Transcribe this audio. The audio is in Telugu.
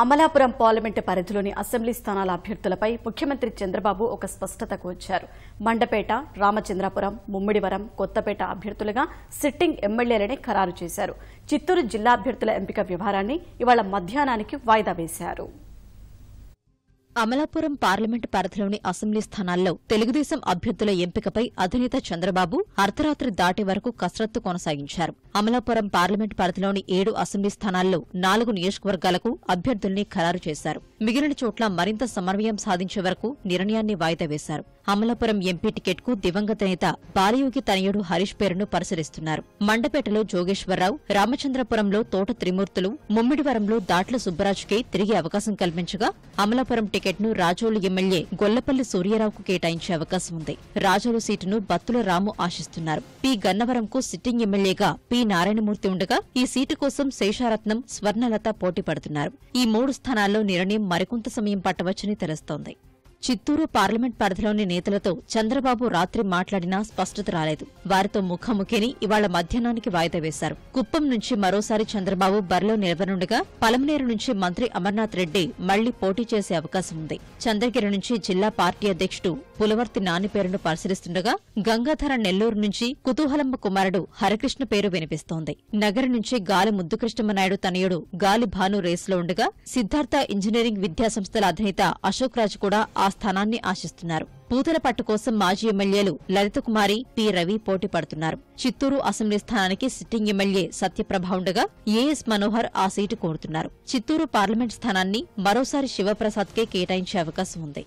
అమలాపురం పార్లమెంటు పరిధిలోని అసెంబ్లీ స్థానాల అభ్యర్థులపై ముఖ్యమంత్రి చంద్రబాబు ఒక స్పష్టతకు వచ్చారు. మండపేట, రామచంద్రాపురం, ముమ్మిడివరం, కొత్తపేట అభ్యర్థులుగా సిట్టింగ్ ఎమ్మెల్యేలనే ఖరారు చేశారు. చిత్తూరు జిల్లా అభ్యర్థుల ఎంపిక వ్యవహారాన్ని ఇవాళ మధ్యాహ్నానికి వాయిదా వేశారు. అమలాపురం పార్లమెంటు పరిధిలోని అసెంబ్లీ స్థానాల్లో తెలుగుదేశం అభ్యర్థుల ఎంపికపై అధినేత చంద్రబాబు అర్ధరాత్రి దాటే వరకు కసరత్తు కొనసాగించారు. అమలాపురం పార్లమెంటు పరిధిలోని 7 అసెంబ్లీ స్థానాల్లో 4 నియోజకవర్గాలకు అభ్యర్థుల్ని ఖరారు చేశారు. మిగిలిన చోట్ల మరింత సమన్వయం సాధించే వరకు నిర్ణయాన్ని వాయిదా వేశారు. అమలాపురం ఎంపీ టికెట్కు దివంగత నేత బాలయోగి తనయుడు హరీష్ పేరును పరిశీలిస్తున్నారు. మండపేటలో జోగేశ్వరరావు, రామచంద్రపురంలో తోట త్రిమూర్తులు, ముమ్మిడివరంలో దాట్ల సుబ్బరాజుకే తిరిగే అవకాశం కల్పించగా అమలాపురం టికెట్ను రాజోలు ఎమ్మెల్యే గొల్లపల్లి సూర్యారావుకు కేటాయించే అవకాశం ఉంది. రాజోలు సీటును బత్తుల రాము ఆశిస్తున్నారు. పి గన్నవరంకు సిట్టింగ్ ఎమ్మెల్యేగా పి నారాయణమూర్తి ఉండగా ఈ సీటు కోసం శేషారత్నం, స్వర్ణలత పోటీ పడుతున్నారు. ఈ 3 స్థానాల్లో నిర్ణయం మరికొంత సమయం పట్టవచ్చని తెలుస్తోంది. చిత్తూరు పార్లమెంట్ పరిధిలోని నేతలతో చంద్రబాబు రాత్రి మాట్లాడినా స్పష్టత రాలేదు. వారితో ముఖాముఖిని ఇవాళ మధ్యాహ్నానికి వాయిదా వేశారు. కుప్పం నుంచి మరోసారి చంద్రబాబు బరిలో నిలవనుండగా పలమనేరు నుంచి మంత్రి అమర్నాథ్ రెడ్డి మళ్లీ పోటీ చేసే అవకాశం ఉంది. చంద్రగిరి నుంచి జిల్లా పార్టీ అధ్యక్షుడు పులవర్తి నాని పేరును పరిశీలిస్తుండగా గంగాధర నెల్లూరు నుంచి కుతూహలమ్మ కుమారుడు హరికృష్ణ పేరు వినిపిస్తోంది. నగరి నుంచి గాలి ముద్దుకృష్ణమనాయుడు తనయుడు గాలి భాను రేసులో ఉండగా సిద్ధార్థ ఇంజనీరింగ్ విద్యాసంస్థల అధినేత అశోక్ రాజు కూడా ఆ స్థానాన్ని ఆశిస్తున్నారు. పూతలపట్టు కోసం మాజీ ఎమ్మెల్యేలు లలితకుమారి, పి రవి పోటీ పడుతున్నారు. చిత్తూరు అసెంబ్లీ స్థానానికి సిట్టింగ్ ఎమ్మెల్యే సత్యప్రభ ఉండగా ఏఎస్ మనోహర్ ఆ సీటు కోరుతున్నారు. చిత్తూరు పార్లమెంట్ స్థానాన్ని మరోసారి శివప్రసాద్కే కేటాయించే అవకాశం ఉంది.